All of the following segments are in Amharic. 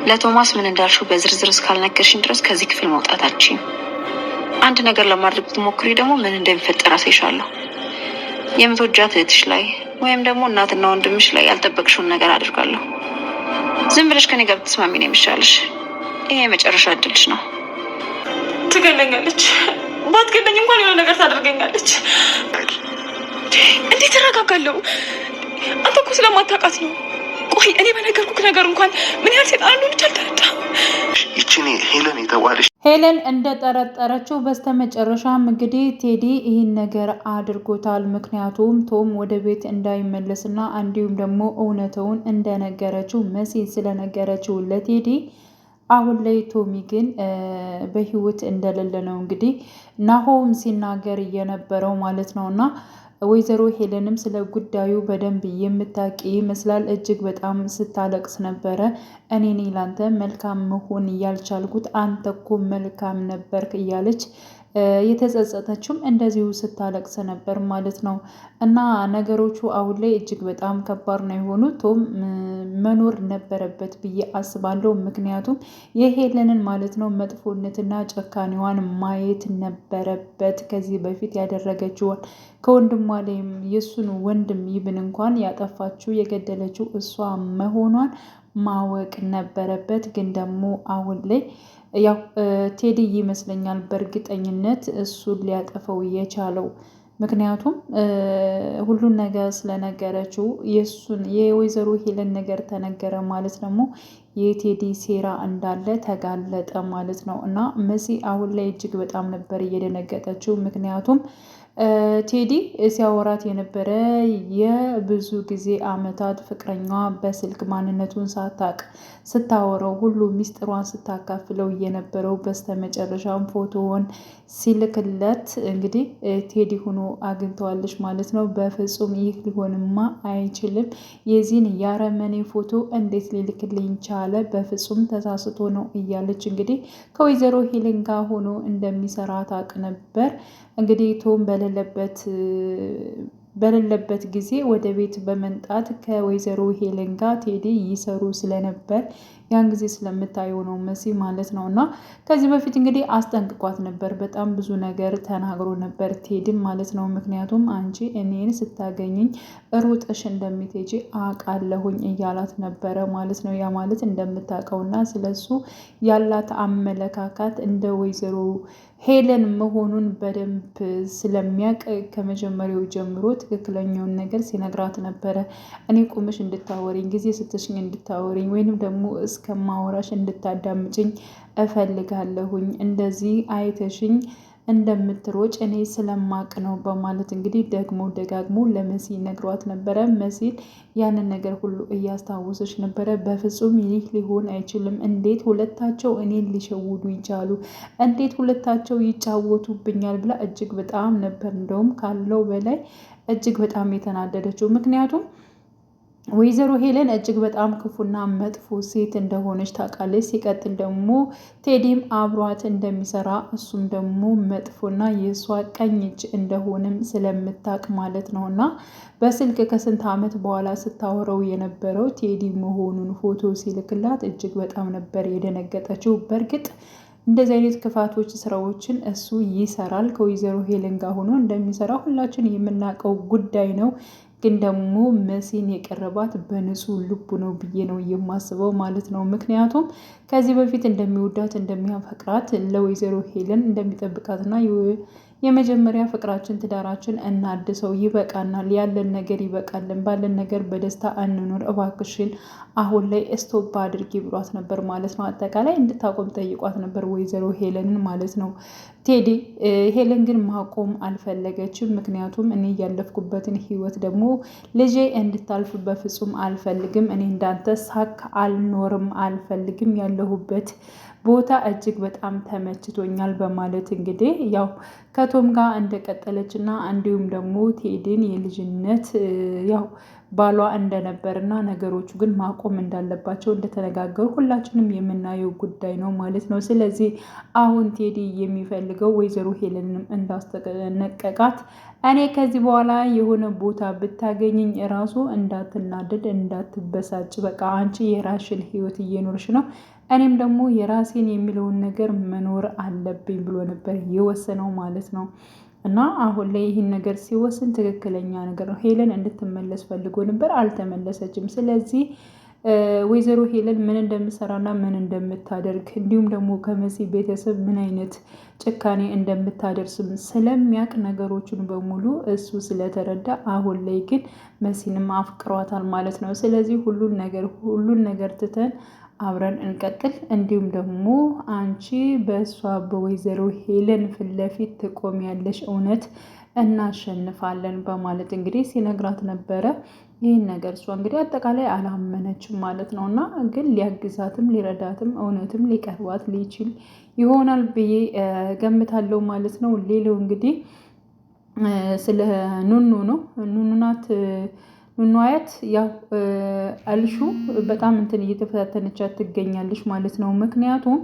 ለቶማስ ምን እንዳልሽው በዝርዝር እስካልነገርሽኝ ድረስ ከዚህ ክፍል መውጣት አልችልም። አንድ ነገር ለማድረግ ብትሞክሪ ደግሞ ምን እንደሚፈጠር አሳይሻለሁ። የምትወጃት እህትሽ ላይ ወይም ደግሞ እናትና ወንድምሽ ላይ ያልጠበቅሽውን ነገር አድርጋለሁ። ዝም ብለሽ ከኔ ጋር ብትስማሚ ነው የሚሻልሽ። ይሄ የመጨረሻ እድልሽ ነው። ትገለኛለች። ባትገለኝ እንኳን የሆነ ነገር ታደርገኛለች። እንዴት ተረጋጋለሁ? አንተ እኮ ስለማታውቃት ነው። ቆይ እኔ በነገርኩህ ነገር እንኳን ምን ያህል ሴጣን እንደሆነች አልተረዳም። ይቺኔ ሄለን የተባለች ሄለን እንደጠረጠረችው በስተመጨረሻም እንግዲህ ቴዲ ይህን ነገር አድርጎታል። ምክንያቱም ቶም ወደ ቤት እንዳይመለስና እንዲሁም ደግሞ እውነተውን እንደነገረችው መሲ ስለነገረችው ለቴዲ አሁን ላይ ቶሚ ግን በህይወት እንደሌለ ነው እንግዲህ ናሆም ሲናገር እየነበረው ማለት ነው። እና ወይዘሮ ሄለንም ስለ ጉዳዩ በደንብ የምታውቂ ይመስላል። እጅግ በጣም ስታለቅስ ነበረ። እኔ ላንተ መልካም መሆን እያልቻልኩት አንተ እኮ መልካም ነበርክ እያለች የተጸጸተችውም እንደዚሁ ስታለቅስ ነበር ማለት ነው። እና ነገሮቹ አሁን ላይ እጅግ በጣም ከባድ ነው የሆኑት። ቶም መኖር ነበረበት ብዬ አስባለሁ። ምክንያቱም የሄለንን ማለት ነው መጥፎነትና ጨካኔዋን ማየት ነበረበት። ከዚህ በፊት ያደረገችውን ከወንድሟ ላይም የእሱን ወንድም ይብን እንኳን ያጠፋችው የገደለችው እሷ መሆኗን ማወቅ ነበረበት። ግን ደግሞ አሁን ላይ ያው ቴዲ ይመስለኛል በእርግጠኝነት እሱን ሊያጠፈው የቻለው። ምክንያቱም ሁሉን ነገር ስለነገረችው የእሱን የወይዘሮ ሄለን ነገር ተነገረ ማለት ደግሞ የቴዲ ሴራ እንዳለ ተጋለጠ ማለት ነው። እና መሲ አሁን ላይ እጅግ በጣም ነበር እየደነገጠችው። ምክንያቱም ቴዲ ሲያወራት የነበረ የብዙ ጊዜ አመታት ፍቅረኛዋ በስልክ ማንነቱን ሳታቅ ስታወረው ሁሉ ሚስጥሯን ስታካፍለው የነበረው በስተመጨረሻም ፎቶውን ሲልክለት እንግዲህ ቴዲ ሆኖ አግኝተዋለች ማለት ነው። በፍጹም ይህ ሊሆንማ አይችልም፣ የዚህን ያረመኔ ፎቶ እንዴት ሊልክልኝ ቻለ? በፍጹም ተሳስቶ ነው እያለች እንግዲህ ከወይዘሮ ሄለን ጋር ሆኖ እንደሚሰራ ታውቅ ነበር። እንግዲህ ቶም በሌለበት ጊዜ ወደ ቤት በመምጣት ከወይዘሮ ሄለን ጋር ቴዲ ይሰሩ ስለነበር ያን ጊዜ ስለምታየው ነው መሲ ማለት ነው። እና ከዚህ በፊት እንግዲህ አስጠንቅቋት ነበር። በጣም ብዙ ነገር ተናግሮ ነበር ቴዲም ማለት ነው። ምክንያቱም አንቺ እኔን ስታገኘኝ ሩጥሽ እንደምትሄጂ አውቃለሁኝ እያላት ነበረ ማለት ነው። ያ ማለት እንደምታውቀውና ስለሱ ያላት አመለካከት እንደ ወይዘሮ ሄለን መሆኑን በደንብ ስለሚያውቅ ከመጀመሪያው ጀምሮ ትክክለኛውን ነገር ሲነግራት ነበረ። እኔ ቁምሽ እንድታወሪኝ ጊዜ ስትሽኝ እንድታወሪኝ ወይንም ደግሞ እስከማወራሽ እንድታዳምጭኝ እፈልጋለሁኝ። እንደዚህ አይተሽኝ እንደምትሮጭ እኔ ስለማቅ ነው በማለት እንግዲህ ደግሞ ደጋግሞ ለመሲ ነግሯት ነበረ። መሲል ያንን ነገር ሁሉ እያስታወሰች ነበረ። በፍጹም ይህ ሊሆን አይችልም፣ እንዴት ሁለታቸው እኔን ሊሸውዱ ይቻሉ? እንዴት ሁለታቸው ይጫወቱብኛል? ብላ እጅግ በጣም ነበር እንደውም ካለው በላይ እጅግ በጣም የተናደደችው። ምክንያቱም ወይዘሮ ሄለን እጅግ በጣም ክፉና መጥፎ ሴት እንደሆነች ታውቃለች። ሲቀጥል ደግሞ ቴዲም አብሯት እንደሚሰራ እሱም ደግሞ መጥፎና የእሷ ቀኝ እጅ እንደሆነም ስለምታውቅ ማለት ነው። እና በስልክ ከስንት ዓመት በኋላ ስታወረው የነበረው ቴዲ መሆኑን ፎቶ ሲልክላት እጅግ በጣም ነበር የደነገጠችው። በእርግጥ እንደዚህ አይነት ክፋቶች ስራዎችን እሱ ይሰራል። ከወይዘሮ ሄለን ጋር ሆኖ እንደሚሰራ ሁላችን የምናውቀው ጉዳይ ነው። ግን ደግሞ መሲን የቀረባት በንጹህ ልቡ ነው ብዬ ነው የማስበው ማለት ነው። ምክንያቱም ከዚህ በፊት እንደሚወዳት እንደሚያፈቅራት ለወይዘሮ ሄለን እንደሚጠብቃትና የመጀመሪያ ፍቅራችን ትዳራችን እናድሰው፣ ይበቃናል፣ ያለን ነገር ይበቃልን፣ ባለን ነገር በደስታ እንኖር፣ እባክሽን አሁን ላይ ስቶፕ አድርጊ ብሏት ነበር ማለት ነው። አጠቃላይ እንድታቆም ጠይቋት ነበር ወይዘሮ ሄለንን ማለት ነው ቴዲ። ሄለን ግን ማቆም አልፈለገችም። ምክንያቱም እኔ ያለፍኩበትን ህይወት ደግሞ ልጄ እንድታልፍ በፍጹም አልፈልግም፣ እኔ እንዳንተ ሳክ አልኖርም አልፈልግም፣ ያለሁበት ቦታ እጅግ በጣም ተመችቶኛል በማለት እንግዲህ ያው ከቶም ጋር እንደቀጠለች እና እንዲሁም ደግሞ ቴዲን የልጅነት ያው ባሏ እንደነበርና ነገሮቹ ግን ማቆም እንዳለባቸው እንደተነጋገሩ ሁላችንም የምናየው ጉዳይ ነው ማለት ነው። ስለዚህ አሁን ቴዲ የሚፈልገው ወይዘሮ ሄለንም እንዳስጠነቀቃት እኔ ከዚህ በኋላ የሆነ ቦታ ብታገኘኝ እራሱ እንዳትናደድ፣ እንዳትበሳጭ፣ በቃ አንቺ የራስሽን ህይወት እየኖርሽ ነው፣ እኔም ደግሞ የራሴን የሚለውን ነገር መኖር አለብኝ ብሎ ነበር የወሰነው ማለት ነው። እና አሁን ላይ ይህን ነገር ሲወስን ትክክለኛ ነገር ነው። ሄለን እንድትመለስ ፈልጎ ነበር፣ አልተመለሰችም። ስለዚህ ወይዘሮ ሄለን ምን እንደምሰራና ምን እንደምታደርግ እንዲሁም ደግሞ ከመሲ ቤተሰብ ምን አይነት ጭካኔ እንደምታደርስም ስለሚያውቅ ነገሮችን በሙሉ እሱ ስለተረዳ አሁን ላይ ግን መሲንም አፍቅሯታል ማለት ነው። ስለዚህ ሁሉን ነገር ትተን አብረን እንቀጥል፣ እንዲሁም ደግሞ አንቺ በእሷ በወይዘሮ ሄለን ፊት ለፊት ትቆሚያለሽ፣ እውነት እናሸንፋለን በማለት እንግዲህ ሲነግራት ነበረ። ይህን ነገር እሷ እንግዲህ አጠቃላይ አላመነችም ማለት ነው። እና ግን ሊያግዛትም ሊረዳትም እውነትም ሊቀርባት ሊችል ይሆናል ብዬ ገምታለሁ ማለት ነው። ሌላው እንግዲህ ስለ ኑኑ ነው። ኑኑ ናት ኑኗያት ያው አልሹ በጣም እየተፈታተነቻት ትገኛለች ማለት ነው። ምክንያቱም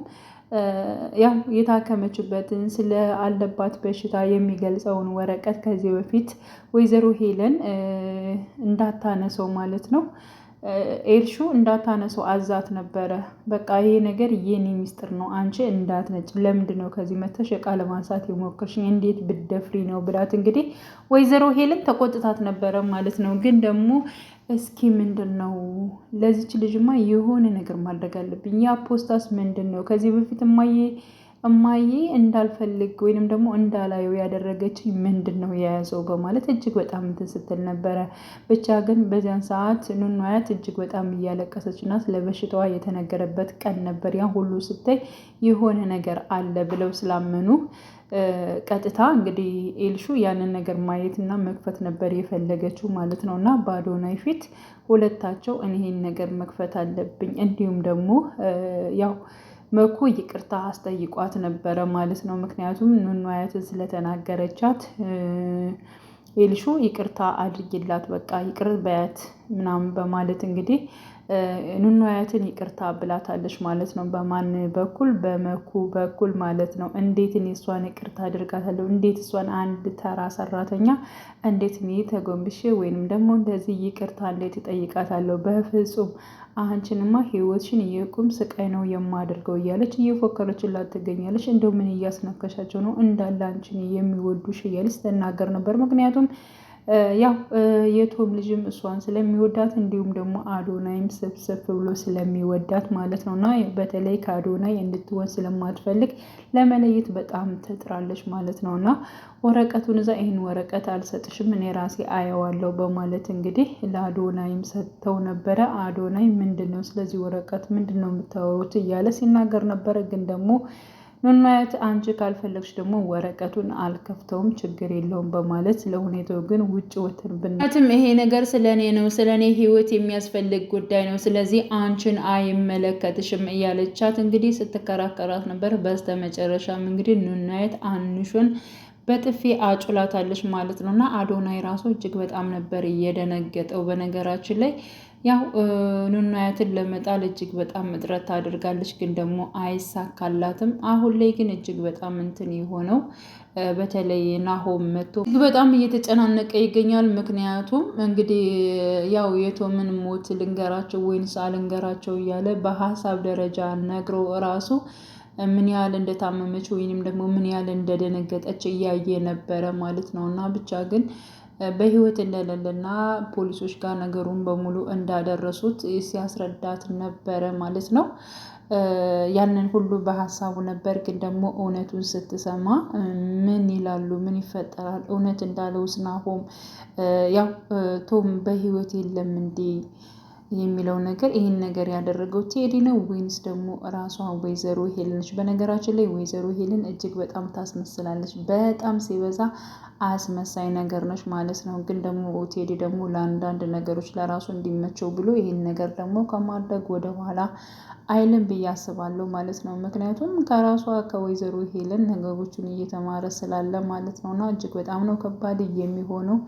ያው የታከመችበትን ስለ አለባት በሽታ የሚገልጸውን ወረቀት ከዚህ በፊት ወይዘሮ ሄለን እንዳታነሰው ማለት ነው ኤልሹ እንዳታነሰው አዛት ነበረ። በቃ ይሄ ነገር የኔ ሚስጥር ነው፣ አንቺ እንዳትነጭ፣ ለምንድን ነው ከዚህ መተሽ እቃ ለማንሳት የሞከርሽኝ? እንዴት ብደፍሪ ነው ብላት እንግዲህ ወይዘሮ ሄለን ተቆጥታት ነበረ ማለት ነው። ግን ደግሞ እስኪ ምንድን ነው ለዚች ልጅማ የሆነ ነገር ማድረግ አለብኝ። ያ ፖስታስ ምንድን ነው? ከዚህ በፊት እማዬ እንዳልፈልግ ወይንም ደግሞ እንዳላየው ያደረገችኝ ምንድን ነው የያዘው በማለት እጅግ በጣም እንትን ስትል ነበረ። ብቻ ግን በዚያን ሰዓት ኑኗያት እጅግ በጣም እያለቀሰች እና ስለ በሽታዋ የተነገረበት ቀን ነበር። ያ ሁሉ ስታይ የሆነ ነገር አለ ብለው ስላመኑ ቀጥታ እንግዲህ ኤልሹ ያንን ነገር ማየትና መክፈት ነበር የፈለገችው ማለት ነው። እና በአዶናይ ፊት ሁለታቸው እኔን ነገር መክፈት አለብኝ እንዲሁም ደግሞ ያው መኩ ይቅርታ አስጠይቋት ነበረ ማለት ነው። ምክንያቱም ኑኗያትን ስለተናገረቻት ኤልሹ ይቅርታ አድርጊላት፣ በቃ ይቅር በያት ምናምን በማለት እንግዲህ ኑኗያትን ይቅርታ ብላታለች ማለት ነው። በማን በኩል? በመኩ በኩል ማለት ነው። እንዴት እኔ እሷን ይቅርታ አድርጋታለሁ? እንዴት እሷን አንድ ተራ ሰራተኛ እንዴት እኔ ተጎንብሼ ወይንም ደግሞ እንደዚህ ይቅርታ እንዴት እጠይቃታለሁ? በፍጹም አንቺንማ ህይወትሽን የቁም ስቃይ ነው የማደርገው እያለች እየፎከረችላት ትገኛለች። እንደው ምን እያስነከሻቸው ነው እንዳለ አንቺን የሚወዱሽ እያለች ትናገር ነበር። ምክንያቱም ያው የቶም ልጅም እሷን ስለሚወዳት እንዲሁም ደግሞ አዶናይም ሰብሰብ ብሎ ስለሚወዳት ማለት ነው። እና በተለይ ከአዶናይ እንድትሆን ስለማትፈልግ ለመለየት በጣም ትጥራለች ማለት ነው። እና ወረቀቱን እዛ ይህን ወረቀት አልሰጥሽም እኔ ራሴ አየዋለሁ በማለት እንግዲህ ለአዶናይም ሰጥተው ነበረ። አዶናይ ምንድን ነው ስለዚህ ወረቀት ምንድን ነው የምታወሩት እያለ ሲናገር ነበረ። ግን ደግሞ ኑኗያት አንቺ ካልፈለግሽ ደግሞ ወረቀቱን አልከፍተውም ችግር የለውም በማለት ለሁኔታው ግን ውጭ ወተን ብናትም ይሄ ነገር ስለኔ ነው፣ ስለኔ ህይወት የሚያስፈልግ ጉዳይ ነው፣ ስለዚህ አንቺን አይመለከትሽም እያለቻት እንግዲህ ስትከራከራት ነበር። በስተመጨረሻም እንግዲህ ኑኗያት አንሹን በጥፊ አጩላታለች ማለት ነው። እና አዶናይ ራሱ እጅግ በጣም ነበር እየደነገጠው። በነገራችን ላይ ያው ኑኗያትን ለመጣል እጅግ በጣም እጥረት ታደርጋለች፣ ግን ደግሞ አይሳካላትም። አሁን ላይ ግን እጅግ በጣም እንትን የሆነው በተለይ ናሆም መጥቶ በጣም እየተጨናነቀ ይገኛል። ምክንያቱም እንግዲህ ያው የቶምን ሞት ልንገራቸው ወይንስ አልንገራቸው እያለ በሀሳብ ደረጃ ነግሮ ራሱ ምን ያህል እንደታመመች ወይንም ደግሞ ምን ያህል እንደደነገጠች እያየ ነበረ ማለት ነው። እና ብቻ ግን በህይወት እንደሌለና ፖሊሶች ጋር ነገሩን በሙሉ እንዳደረሱት ሲያስረዳት ነበረ ማለት ነው። ያንን ሁሉ በሀሳቡ ነበር። ግን ደግሞ እውነቱን ስትሰማ ምን ይላሉ? ምን ይፈጠራል? እውነት እንዳለው ናሆም ያው ቶም በህይወት የለም እንዴ የሚለው ነገር ይህን ነገር ያደረገው ቴዲ ነው ወይንስ ደግሞ ራሷ ወይዘሮ ሄለን ነች? በነገራችን ላይ ወይዘሮ ሄለን እጅግ በጣም ታስመስላለች። በጣም ሲበዛ አስመሳይ ነገር ነች ማለት ነው። ግን ደግሞ ቴዲ ደግሞ ለአንዳንድ ነገሮች ለራሱ እንዲመቸው ብሎ ይህን ነገር ደግሞ ከማድረግ ወደ ኋላ አይልም ብዬ አስባለሁ ማለት ነው። ምክንያቱም ከራሷ ከወይዘሮ ሄለን ነገሮችን እየተማረ ስላለ ማለት ነው። እና እጅግ በጣም ነው ከባድ የሚሆነው።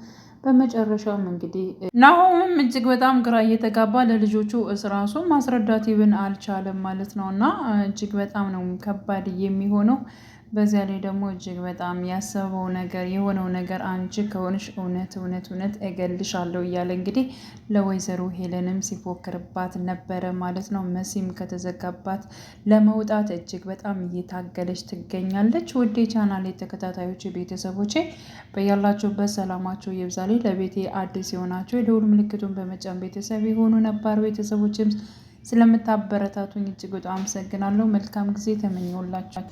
በመጨረሻም እንግዲህ ናሆምም እጅግ በጣም ግራ እየተጋባ ለልጆቹ ራሱ ማስረዳት ይብን አልቻለም ማለት ነው። እና እጅግ በጣም ነው ከባድ የሚሆነው። በዚያ ላይ ደግሞ እጅግ በጣም ያሰበው ነገር የሆነው ነገር አንቺ ከሆንሽ እውነት እገልሻለሁ እያለ እንግዲህ ለወይዘሮ ሄለንም ሲፎክርባት ነበረ ማለት ነው። መሲም ከተዘጋባት ለመውጣት እጅግ በጣም እየታገለች ትገኛለች። ውዴ ቻናል ተከታታዮች ቤተሰቦቼ በያላችሁበት ሰላማችሁ ይብዛልኝ። ለቤቴ አዲስ የሆናችሁ የደውል ምልክቱን በመጫን ቤተሰብ የሆኑ ነባር ቤተሰቦችም ስለምታበረታቱኝ እጅግ በጣም አመሰግናለሁ። መልካም ጊዜ ተመኘውላችሁ።